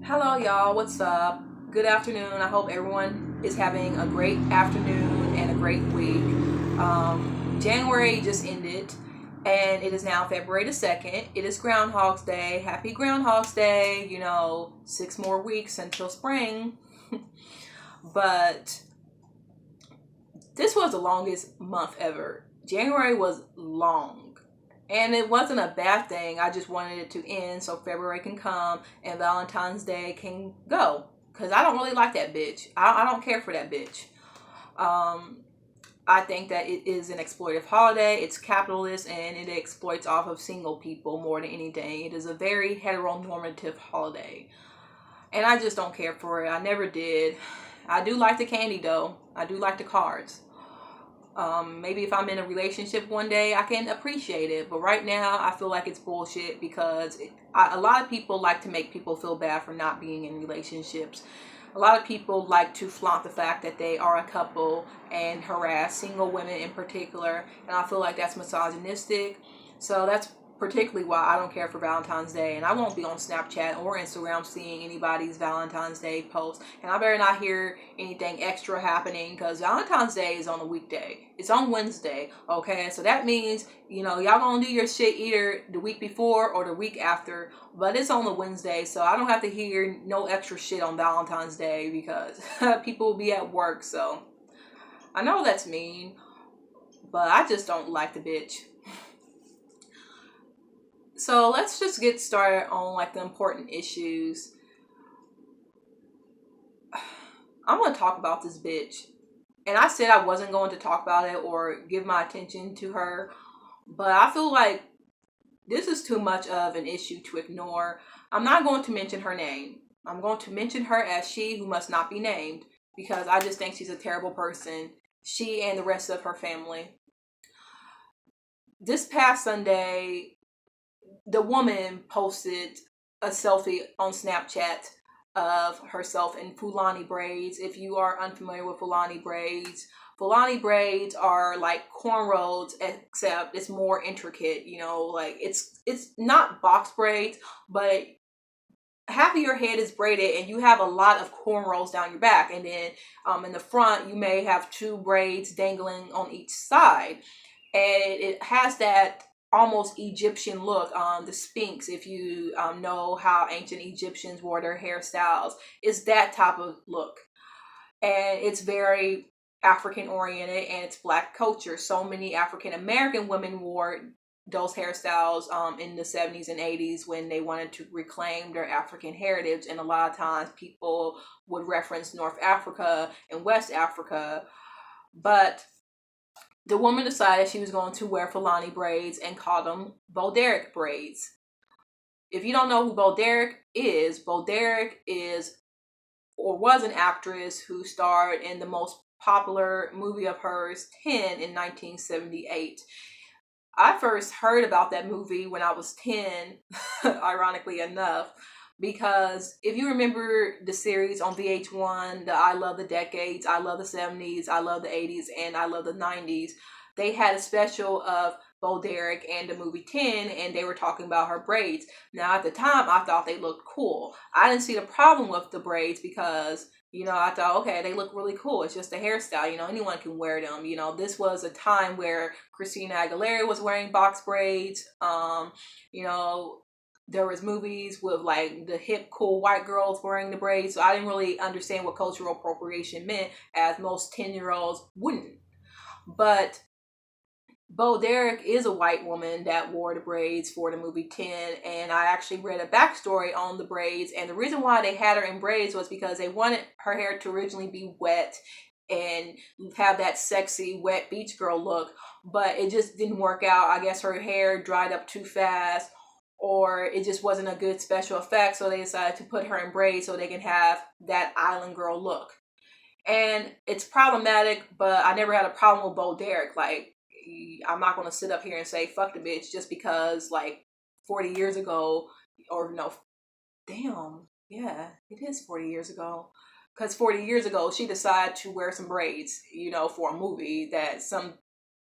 Hello, y'all. What's up? Good afternoon. I hope everyone is having a great afternoon and a great week. January just ended, and it is now February the 2nd. It is Groundhog's Day. Happy Groundhog's Day. 6 more weeks until spring. But this was the longest month ever. January was long. And it wasn't a bad thing. I just wanted it to end so February can come and Valentine's Day can go. Because I don't really like that bitch. I don't care for that bitch. Um, I think that it is an exploitative holiday. It's capitalist and it exploits off of single people more than anything. It is a very heteronormative holiday. And I just don't care for it. I never did. I do like the candy though. I do like the cards. Maybe if I'm in a relationship one day, I can appreciate it. But right now, I feel like it's bullshit because a lot of people like to make people feel bad for not being in relationships. A lot of people like to flaunt the fact that they are a couple and harass single women in particular. And I feel like that's misogynistic. So that's particularly why I don't care for Valentine's Day. And I won't be on Snapchat or Instagram seeing anybody's Valentine's Day post. And I better not hear anything extra happening because Valentine's Day is on a weekday. It's on Wednesday, okay? So that means, y'all gonna do your shit either the week before or the week after. But it's on the Wednesday, so I don't have to hear no extra shit on Valentine's Day because people will be at work. So I know that's mean, but I just don't like the bitch. So let's just get started on like the important issues. I'm going to talk about this bitch. And I said I wasn't going to talk about it or give my attention to her, but I feel like this is too much of an issue to ignore. I'm not going to mention her name. I'm going to mention her as she who must not be named because I just think she's a terrible person. She and the rest of her family. This past Sunday, the woman posted a selfie on Snapchat of herself in Fulani braids. If you are unfamiliar with Fulani braids are like cornrows, except it's more intricate. Like it's not box braids, but half of your head is braided and you have a lot of cornrows down your back, and then in the front you may have two braids dangling on each side, and it has that almost Egyptian look. The Sphinx, if you know how ancient Egyptians wore their hairstyles, is that type of look. And it's very African oriented and it's Black culture. So many African American women wore those hairstyles in the 70s and 80s when they wanted to reclaim their African heritage. And a lot of times people would reference North Africa and West Africa. But the woman decided she was going to wear Fulani braids and call them Bo Derek braids. If you don't know who Bo Derek is or was an actress who starred in the most popular movie of hers, 10, in 1978. I first heard about that movie when I was 10, ironically enough, because if you remember the series on VH1, the I Love the Decades, I Love the 70s, I Love the 80s, and I Love the 90s, they had a special of Bo Derek and the movie 10, and they were talking about her braids. Now, at the time, I thought they looked cool. I didn't see the problem with the braids because, I thought, okay, they look really cool. It's just a hairstyle. Anyone can wear them. This was a time where Christina Aguilera was wearing box braids. There was movies with like the hip, cool white girls wearing the braids. So I didn't really understand what cultural appropriation meant, as most 10-year-olds wouldn't. But Bo Derek is a white woman that wore the braids for the movie 10, and I actually read a backstory on the braids, and the reason why they had her in braids was because they wanted her hair to originally be wet and have that sexy wet beach girl look, but it just didn't work out. I guess her hair dried up too fast, or it just wasn't a good special effect, so they decided to put her in braids so they can have that island girl look. And it's problematic, but I never had a problem with Bo Derek. Like, I'm not going to sit up here and say fuck the bitch just because like 40 years ago, or no, damn, yeah, it is 40 years ago. Because 40 years ago, she decided to wear some braids, for a movie that some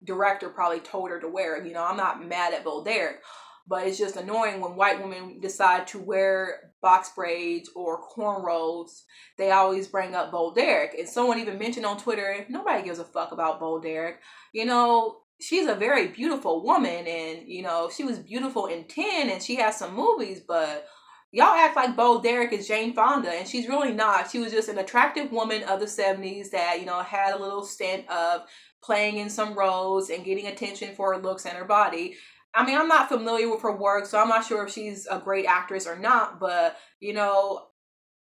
director probably told her to wear. I'm not mad at Bo Derek, but it's just annoying when white women decide to wear box braids or cornrows. They always bring up Bo Derek. And someone even mentioned on Twitter, nobody gives a fuck about Bo Derek. You know, she's a very beautiful woman, and, you know, she was beautiful in 10 and she has some movies, but y'all act like Bo Derek is Jane Fonda, and she's really not. She was just an attractive woman of the 70s that, you know, had a little stint of playing in some roles and getting attention for her looks and her body. I mean, I'm not familiar with her work, so I'm not sure if she's a great actress or not, but, you know,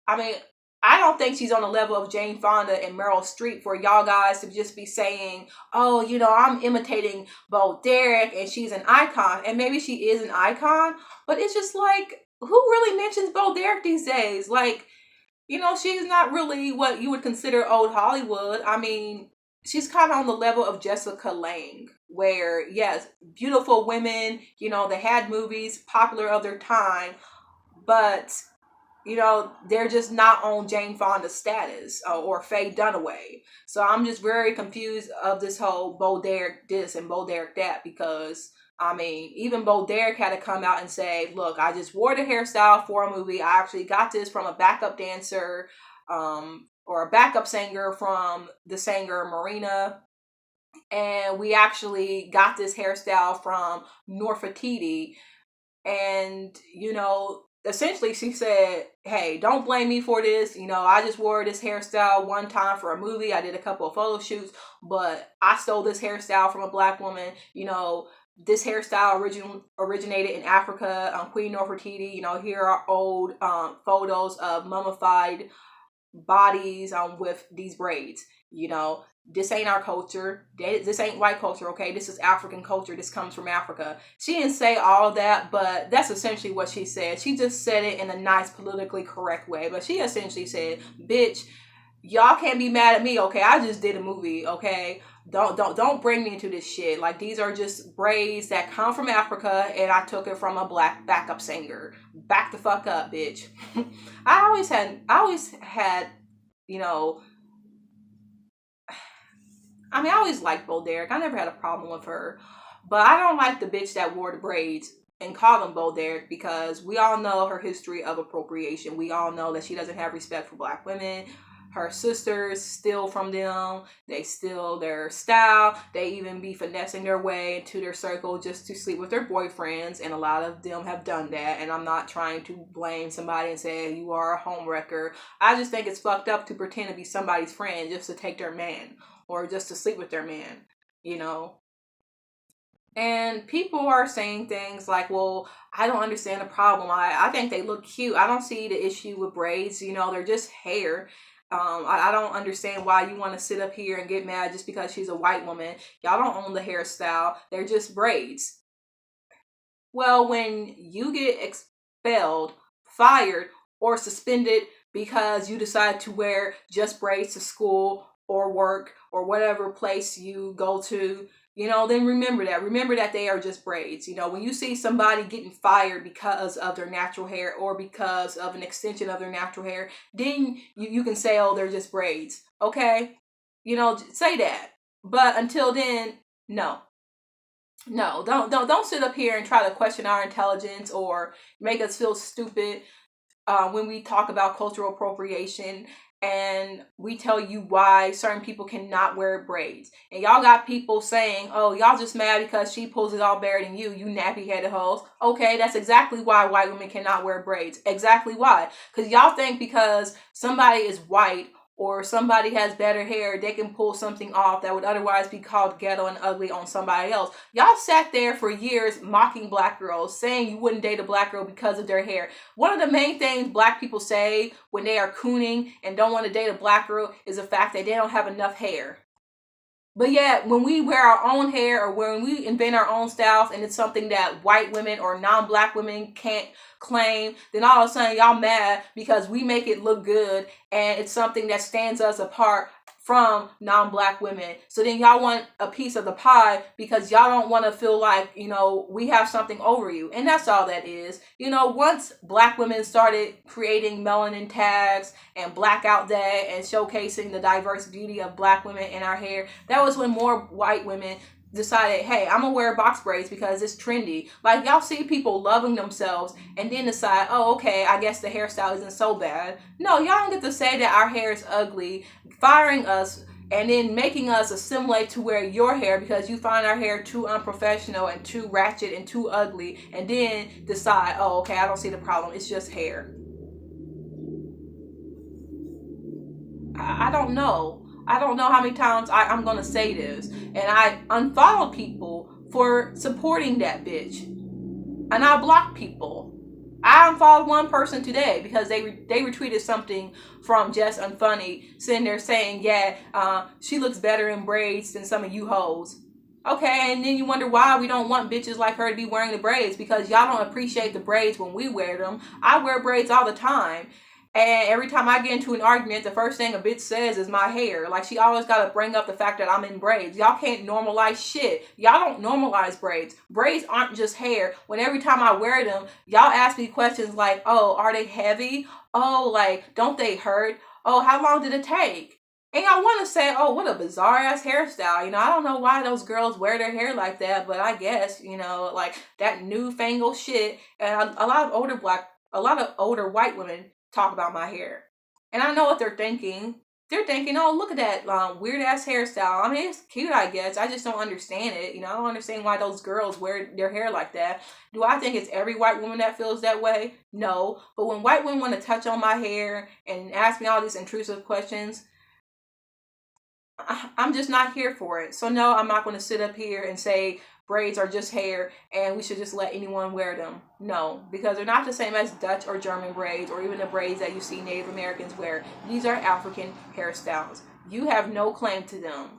I mean, I don't think she's on the level of Jane Fonda and Meryl Streep for y'all guys to just be saying, oh, you know, I'm imitating Bo Derek and she's an icon. And maybe she is an icon, but it's just like, who really mentions Bo Derek these days? Like, you know, she's not really what you would consider old Hollywood. I mean, she's kind of on the level of Jessica Lange, where, yes, beautiful women, you know, they had movies, popular of their time, but, you know, they're just not on Jane Fonda's status or Faye Dunaway. So I'm just very confused of this whole Bo Derek this and Bo Derek that, because I mean, even Bo Derek had to come out and say, look, I just wore the hairstyle for a movie. I actually got this from a backup dancer or a backup singer from the singer Marina. And we actually got this hairstyle from Norfatiti. And, you know, essentially she said, hey, don't blame me for this. You know, I just wore this hairstyle one time for a movie. I did a couple of photo shoots, but I stole this hairstyle from a black woman. You know, this hairstyle originated in Africa. Queen Nefertiti, you know, here are old photos of mummified bodies with these braids. You know, this ain't our culture. This ain't white culture, okay? This is African culture. This comes from Africa. She didn't say all that, but that's essentially what she said. She just said it in a nice, politically correct way. But she essentially said, bitch, y'all can't be mad at me, okay? I just did a movie, okay? Don't bring me into this shit. Like, these are just braids that come from Africa, and I took it from a black backup singer. Back the fuck up, bitch. I always had, you know, I mean, I always liked Bo Derek. I never had a problem with her. But I don't like the bitch that wore the braids and call him Bo Derek, because we all know her history of appropriation. We all know that she doesn't have respect for black women. Her sisters steal from them. They steal their style. They even be finessing their way into their circle just to sleep with their boyfriends. And a lot of them have done that. And I'm not trying to blame somebody and say you are a homewrecker. I just think it's fucked up to pretend to be somebody's friend just to take their man or just to sleep with their man, you know. And people are saying things like, well, I don't understand the problem. I think they look cute. I don't see the issue with braids. You know, they're just hair. I don't understand why you want to sit up here and get mad just because she's a white woman. Y'all don't own the hairstyle. They're just braids. Well, when you get expelled, fired, or suspended because you decide to wear just braids to school or work or whatever place you go to, you know, then remember that. Remember that they are just braids. You know, when you see somebody getting fired because of their natural hair or because of an extension of their natural hair, then you can say, oh, they're just braids. Okay? You know, say that. But until then, no. No, don't sit up here and try to question our intelligence or make us feel stupid when we talk about cultural appropriation and we tell you why certain people cannot wear braids. And y'all got people saying, oh, y'all just mad because she pulls it all better than you nappy-headed hoes. Okay, that's exactly why white women cannot wear braids. Exactly why. Because y'all think because somebody is white or somebody has better hair, they can pull something off that would otherwise be called ghetto and ugly on somebody else. Y'all sat there for years mocking black girls, saying you wouldn't date a black girl because of their hair. One of the main things black people say when they are cooning and don't want to date a black girl is the fact that they don't have enough hair. But yet, when we wear our own hair or when we invent our own styles and it's something that white women or non-black women can't claim, then all of a sudden y'all mad because we make it look good and it's something that stands us apart from non-black women. So then y'all want a piece of the pie because y'all don't want to feel like, you know, we have something over you. And that's all that is. You know, once black women started creating melanin tags and blackout day and showcasing the diverse beauty of black women in our hair, that was when more white women decided, hey, I'm gonna wear box braids because it's trendy. Like, y'all see people loving themselves and then decide, oh, okay, I guess the hairstyle isn't so bad. No, y'all don't get to say that our hair is ugly, firing us, and then making us assimilate to wear your hair because you find our hair too unprofessional and too ratchet and too ugly, and then decide, oh, okay, I don't see the problem, it's just hair. I don't know. I don't know how many times I'm gonna say this. And I unfollow people for supporting that bitch. And I block people. I unfollowed one person today because they retweeted something from Just Unfunny, sitting there saying, yeah, she looks better in braids than some of you hoes. Okay, and then you wonder why we don't want bitches like her to be wearing the braids, because y'all don't appreciate the braids when we wear them. I wear braids all the time. And every time I get into an argument, the first thing a bitch says is my hair. Like, she always got to bring up the fact that I'm in braids. Y'all can't normalize shit. Y'all don't normalize braids. Braids aren't just hair. When every time I wear them, y'all ask me questions like, oh, are they heavy? Oh, like, don't they hurt? Oh, how long did it take? And I want to say, oh, what a bizarre ass hairstyle. You know, I don't know why those girls wear their hair like that, but I guess, you know, like that newfangled shit. And a lot of older white women talk about my hair. And I know what they're thinking. They're thinking, oh, look at that weird ass hairstyle. I mean, it's cute, I guess. I just don't understand it. You know, I don't understand why those girls wear their hair like that. Do I think it's every white woman that feels that way? No. But when white women want to touch on my hair and ask me all these intrusive questions, I'm just not here for it. So no, I'm not going to sit up here and say braids are just hair and we should just let anyone wear them. No, because they're not the same as Dutch or German braids or even the braids that you see Native Americans wear. These are African hairstyles. You have no claim to them.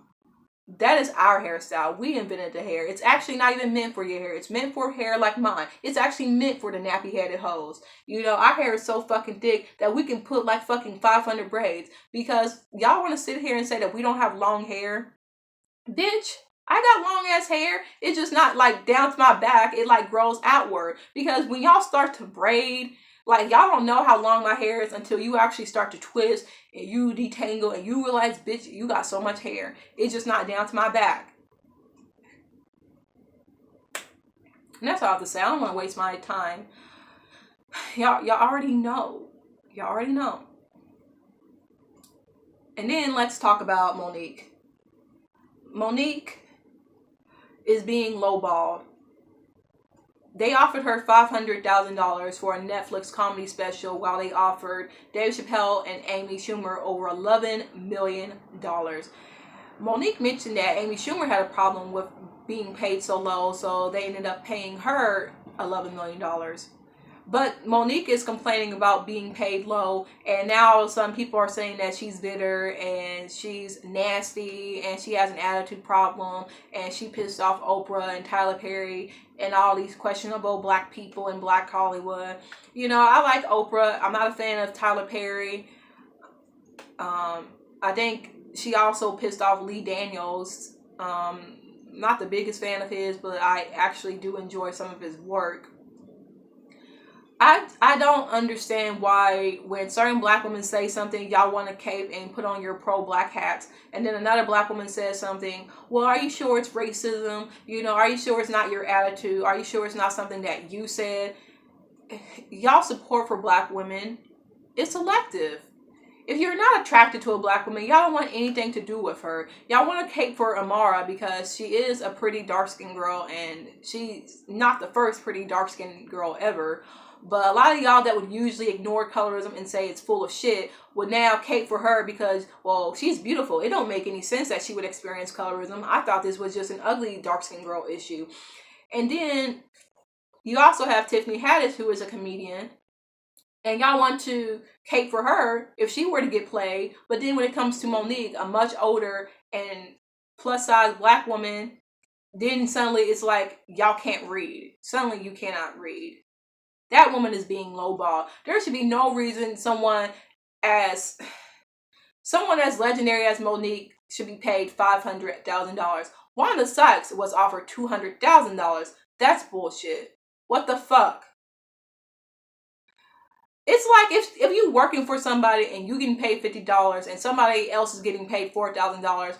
That is our hairstyle. We invented the hair. It's actually not even meant for your hair. It's meant for hair like mine. It's actually meant for the nappy-headed hoes. You know, our hair is so fucking thick that we can put like fucking 500 braids. Because y'all want to sit here and say that we don't have long hair? Bitch, I got long ass hair. It's just not like down to my back. It like grows outward. Because when y'all start to braid, like, y'all don't know how long my hair is until you actually start to twist and you detangle and you realize, bitch, you got so much hair. It's just not down to my back. And that's all I have to say. I don't want to waste my time. Y'all already know. Y'all already know. And then let's talk about Monique. Monique is being lowballed. They offered her $500,000 for a Netflix comedy special, while they offered Dave Chappelle and Amy Schumer over $11 million. Monique mentioned that Amy Schumer had a problem with being paid so low, so they ended up paying her $11 million. But Monique is complaining about being paid low, and now some people are saying that she's bitter and she's nasty and she has an attitude problem and she pissed off Oprah and Tyler Perry and all these questionable black people in Black Hollywood. You know, I like Oprah. I'm not a fan of Tyler Perry. I think she also pissed off Lee Daniels. Not the biggest fan of his, but I actually do enjoy some of his work. I don't understand why when certain black women say something, y'all want to cape and put on your pro-black hats, and then another black woman says something, well, are you sure it's racism? You know, are you sure it's not your attitude? Are you sure it's not something that you said? Y'all support for black women is selective. If you're not attracted to a black woman, y'all don't want anything to do with her. Y'all want to cape for Amara because she is a pretty dark-skinned girl, and she's not the first pretty dark-skinned girl ever. But a lot of y'all that would usually ignore colorism and say it's full of shit would now cape for her because, well, she's beautiful. It don't make any sense that she would experience colorism. I thought this was just an ugly dark-skinned girl issue. And then you also have Tiffany Haddish, who is a comedian. And y'all want to cape for her if she were to get played. But then when it comes to Monique, a much older and plus-size black woman, then suddenly it's like y'all can't read. Suddenly you cannot read. That woman is being lowballed. There should be no reason someone as legendary as Monique should be paid $500,000. Wanda Sykes was offered $200,000. That's bullshit. What the fuck? It's like if you working for somebody and you getting paid $50 and somebody else is getting paid $4,000,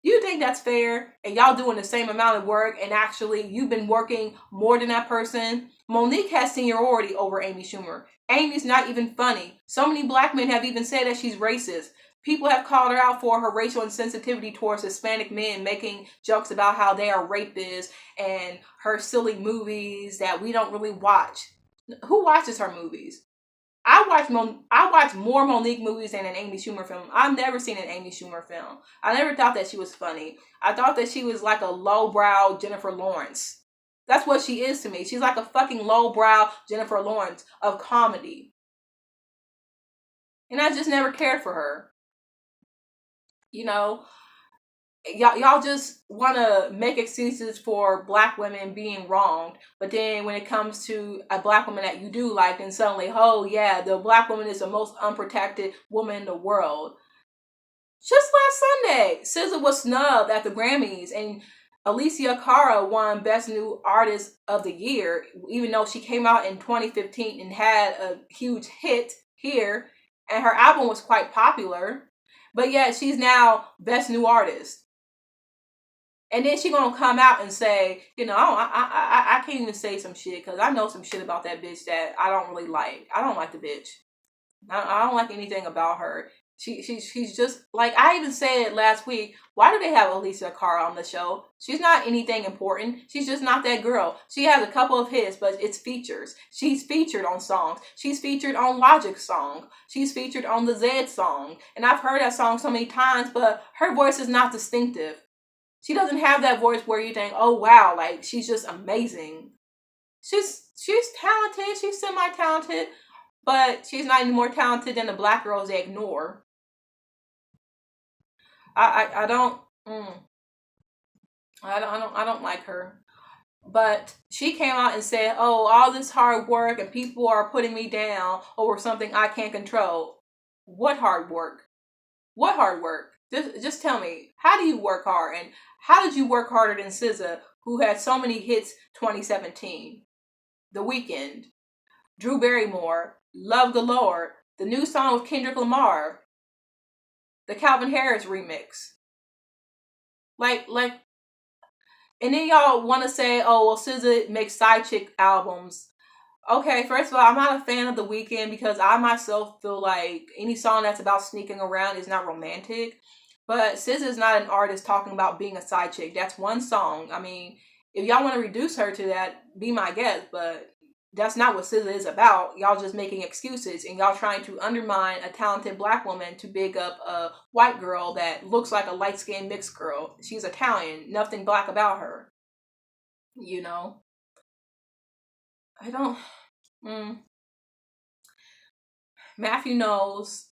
Do you think that's fair? And y'all doing the same amount of work, and actually you've been working more than that person? Monique has seniority over Amy Schumer. Amy's not even funny. So many black men have even said that she's racist. People have called her out for her racial insensitivity towards Hispanic men, making jokes about how they are rapists and her silly movies that we don't really watch. Who watches her movies? I watch more Monique movies than an Amy Schumer film. I've never seen an Amy Schumer film. I never thought that she was funny. I thought that she was like a lowbrow Jennifer Lawrence. That's what she is to me. She's like a fucking lowbrow Jennifer Lawrence of comedy. And I just never cared for her. You know, y'all just want to make excuses for black women being wronged, but then when it comes to a black woman that you do like, then suddenly, oh yeah, the black woman is the most unprotected woman in the world. Just last Sunday, SZA was snubbed at the Grammys, and Alicia Cara won Best New Artist of the Year, even though she came out in 2015 and had a huge hit here, and her album was quite popular. But yet she's now Best New Artist. And then she gonna come out and say, you know, I can't even say some shit because I know some shit about that bitch that I don't really like. I don't like the bitch. I don't like anything about her. She's just like, I even said last week, why do they have Alicia Cara on the show? She's not anything important. She's just not that girl. She has a couple of hits, but it's features. She's featured on songs. She's featured on Logic's song. She's featured on the Zed song. And I've heard that song so many times, but her voice is not distinctive. She doesn't have that voice where you think, oh wow, like she's just amazing. She's talented, she's semi-talented, but she's not any more talented than the black girls they ignore. I don't I don't like her. But she came out and said, oh, all this hard work and people are putting me down over something I can't control. What hard work? What hard work? Just tell me, how do you work hard? And how did you work harder than SZA, who had so many hits 2017? The Weeknd, Drew Barrymore, Love Galore, the new song with Kendrick Lamar, the Calvin Harris remix. Like, and then y'all want to say, oh, well, SZA makes side chick albums. Okay, first of all, I'm not a fan of The Weeknd because I myself feel like any song that's about sneaking around is not romantic. But SZA is not an artist talking about being a side chick. That's one song. I mean, if y'all want to reduce her to that, be my guest. But that's not what SZA is about. Y'all just making excuses and y'all trying to undermine a talented black woman to big up a white girl that looks like a light-skinned mixed girl. She's Italian. Nothing black about her. You know? I don't... Matthew Knowles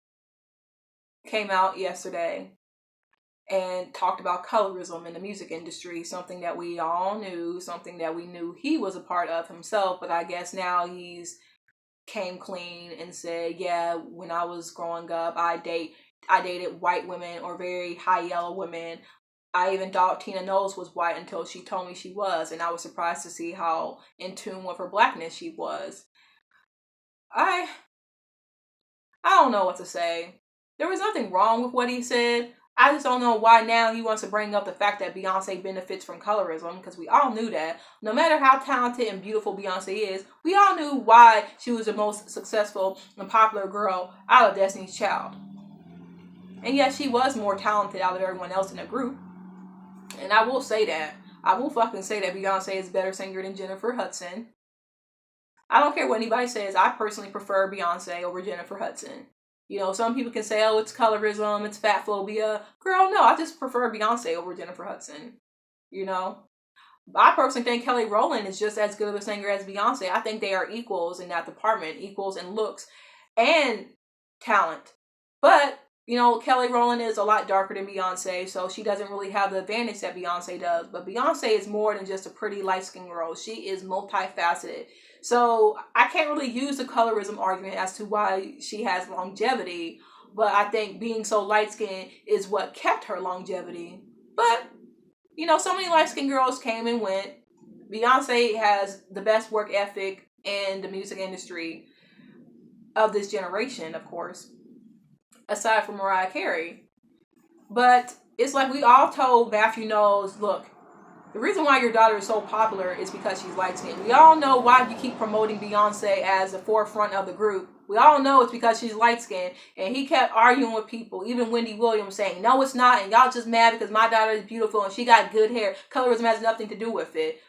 came out yesterday and talked about colorism in the music industry, something that we all knew, something that we knew he was a part of himself, but I guess now he's came clean and said, yeah, when I was growing up, I dated white women or very high yellow women. I even thought Tina Knowles was white until she told me she was, and I was surprised to see how in tune with her blackness she was. I don't know what to say. There was nothing wrong with what he said. I just don't know why now he wants to bring up the fact that Beyonce benefits from colorism, because we all knew that. No matter how talented and beautiful Beyonce is, we all knew why she was the most successful and popular girl out of Destiny's Child. And yes, she was more talented out of everyone else in the group. And I will say that. I will fucking say that Beyonce is a better singer than Jennifer Hudson. I don't care what anybody says. I personally prefer Beyonce over Jennifer Hudson. You know, some people can say, oh, it's colorism, it's fat phobia. Girl, no, I just prefer Beyonce over Jennifer Hudson. You know? I personally think Kelly Rowland is just as good of a singer as Beyonce. I think they are equals in that department, equals in looks and talent. But, you know, Kelly Rowland is a lot darker than Beyonce, so she doesn't really have the advantage that Beyonce does. But Beyonce is more than just a pretty light-skinned girl. She is multifaceted. So I can't really use the colorism argument as to why she has longevity, but I think being so light-skinned is what kept her longevity. But, you know, so many light-skinned girls came and went. Beyonce has the best work ethic in the music industry of this generation, of course, aside from Mariah Carey. But it's like we all told Matthew Knowles, look, the reason why your daughter is so popular is because she's light skinned. We all know why you keep promoting Beyonce as the forefront of the group. We all know it's because she's light skinned. And he kept arguing with people, even Wendy Williams saying, no, it's not. And y'all just mad because my daughter is beautiful and she got good hair. Colorism has nothing to do with it.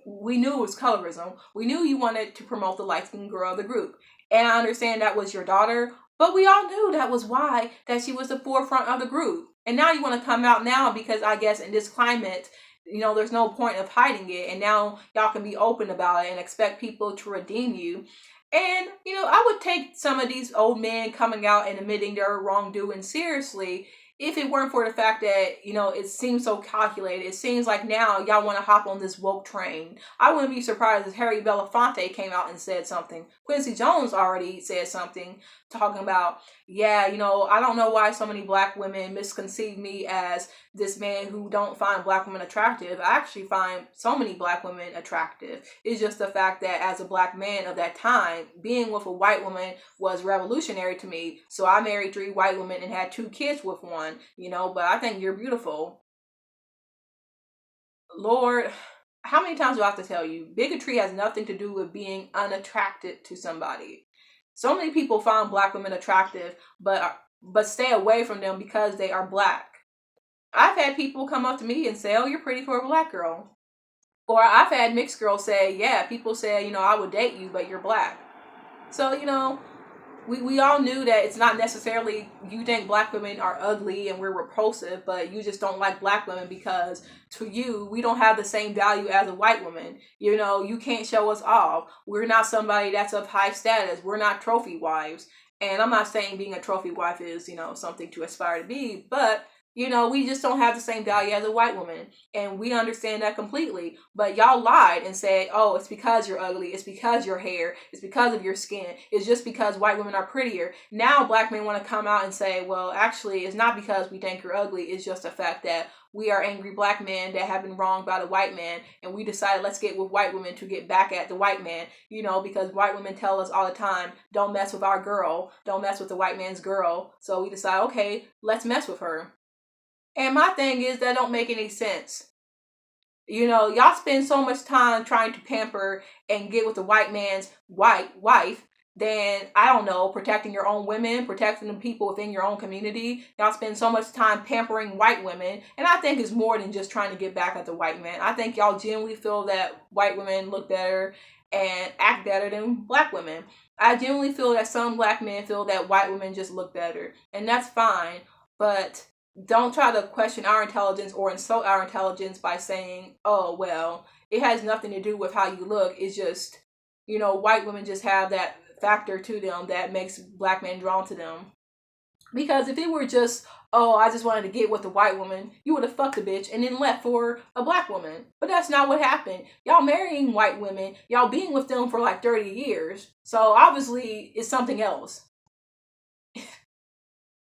We knew it was colorism. We knew you wanted to promote the light skinned girl of the group. And I understand that was your daughter. But we all knew that was why that she was the forefront of the group. And now you want to come out now because I guess in this climate, there's no point of hiding it. And now y'all can be open about it and expect people to redeem you. And, I would take some of these old men coming out and admitting their wrongdoing seriously if it weren't for the fact that, it seems so calculated. It seems like now y'all want to hop on this woke train. I wouldn't be surprised if Harry Belafonte came out and said something. Quincy Jones already said something talking about, yeah, I don't know why so many black women misconceive me as this man who don't find black women attractive. I actually find so many black women attractive. It's just the fact that as a black man of that time, being with a white woman was revolutionary to me. So I married 3 white women and had 2 kids with one, but I think you're beautiful. Lord, how many times do I have to tell you? Bigotry has nothing to do with being unattracted to somebody. So many people find black women attractive, but stay away from them because they are black. I've had people come up to me and say, oh, you're pretty for a black girl. Or I've had mixed girls say, yeah, people say, I would date you, but you're black. So, we all knew that it's not necessarily you think black women are ugly and we're repulsive, but you just don't like black women because to you, we don't have the same value as a white woman. You can't show us off. We're not somebody that's of high status. We're not trophy wives. And I'm not saying being a trophy wife is, something to aspire to be, but we just don't have the same value as a white woman. And we understand that completely. But y'all lied and said, oh, it's because you're ugly. It's because your hair. It's because of your skin. It's just because white women are prettier. Now black men want to come out and say, well, actually, it's not because we think you're ugly. It's just the fact that we are angry black men that have been wronged by the white man. And we decided let's get with white women to get back at the white man. Because white women tell us all the time, don't mess with our girl. Don't mess with the white man's girl. So we decide, okay, let's mess with her. And my thing is that don't make any sense. Y'all spend so much time trying to pamper and get with the white man's wife than, I don't know, protecting your own women, protecting the people within your own community. Y'all spend so much time pampering white women. And I think it's more than just trying to get back at the white man. I think y'all genuinely feel that white women look better and act better than black women. I genuinely feel that some black men feel that white women just look better. And that's fine. But don't try to question our intelligence or insult our intelligence by saying, oh, well, it has nothing to do with how you look. It's just, white women just have that factor to them that makes black men drawn to them. Because if it were just, oh, I just wanted to get with a white woman, you would have fucked a bitch and then left for a black woman. But that's not what happened. Y'all marrying white women, y'all being with them for like 30 years. So obviously it's something else.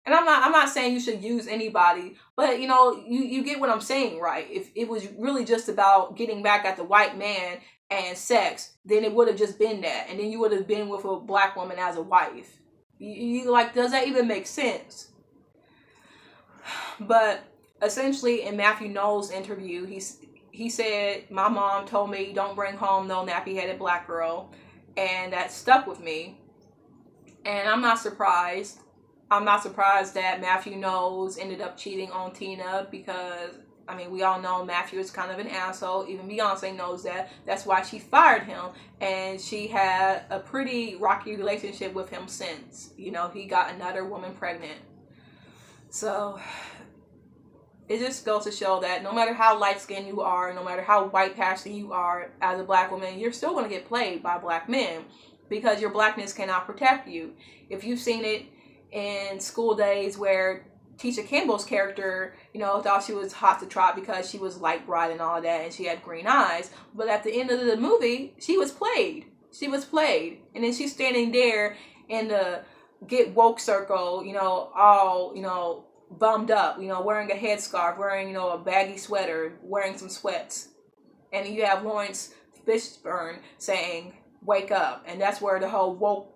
And I'm not saying you should use anybody, but you get what I'm saying, right? If it was really just about getting back at the white man and sex, then it would have just been that. And then you would have been with a black woman as a wife. You does that even make sense? But essentially in Matthew Knowles' interview, he said, my mom told me don't bring home no nappy-headed black girl. And that stuck with me. And I'm not surprised. I'm not surprised that Matthew Knowles ended up cheating on Tina because, we all know Matthew is kind of an asshole. Even Beyonce knows that. That's why she fired him. And she had a pretty rocky relationship with him since. He got another woman pregnant. So it just goes to show that no matter how light-skinned you are, no matter how white-passing you are as a black woman, you're still going to get played by black men because your blackness cannot protect you. If you've seen it in School Days where Tisha Campbell's character, thought she was hot to trot because she was light bright and all that and she had green eyes. But at the end of the movie, she was played. She was played. And then she's standing there in the get woke circle, all, bummed up, wearing a headscarf, wearing, a baggy sweater, wearing some sweats. And you have Lawrence Fishburne saying, wake up. And that's where the whole woke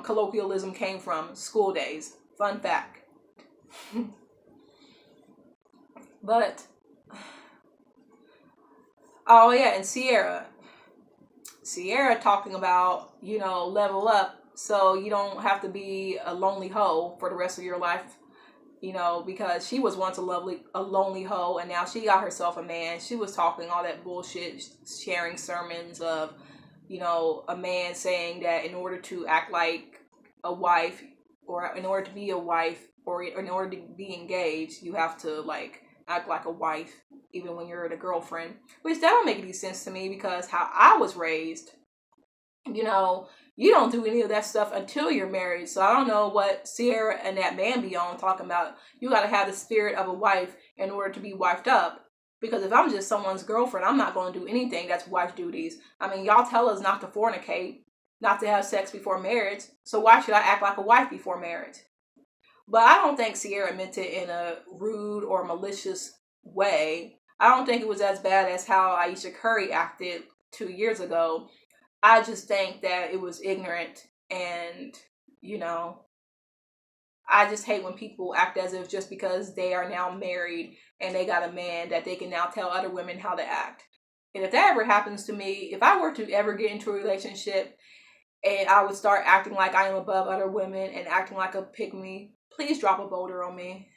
colloquialism came from. School Days. Fun fact. But oh yeah, and Sierra talking about, level up so you don't have to be a lonely hoe for the rest of your life, because she was once a lonely hoe, and now she got herself a man. She was talking all that bullshit, sharing sermons of, a man saying that in order to act like a wife, or in order to be a wife, or in order to be engaged, you have to like act like a wife even when you're the girlfriend, which that don't make any sense to me, because how I was raised, you know, you don't do any of that stuff until you're married. So I don't know what Sierra and that man be on talking about. You got to have the spirit of a wife in order to be wifed up. Because if I'm just someone's girlfriend, I'm not going to do anything that's wife duties. I mean, y'all tell us not to fornicate, not to have sex before marriage. So why should I act like a wife before marriage? But I don't think Sierra meant it in a rude or malicious way. I don't think it was as bad as how Aisha Curry acted 2 years ago. I just think that it was ignorant, and, you know, I just hate when people act as if just because they are now married and they got a man that they can now tell other women how to act. And if that ever happens to me, if I were to ever get into a relationship and I would start acting like I am above other women and acting like a pygmy, please drop a boulder on me.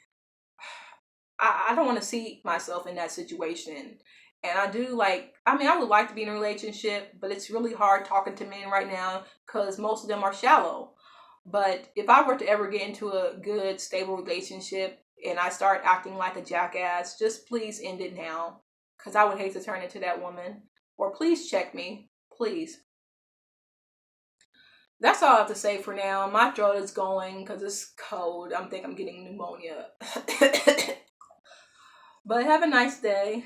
I don't want to see myself in that situation. And I would like to be in a relationship, but it's really hard talking to men right now because most of them are shallow. But if I were to ever get into a good, stable relationship and I start acting like a jackass, just please end it now, because I would hate to turn into that woman. Or please check me. Please. That's all I have to say for now. My throat is going because it's cold. I'm getting pneumonia. But have a nice day.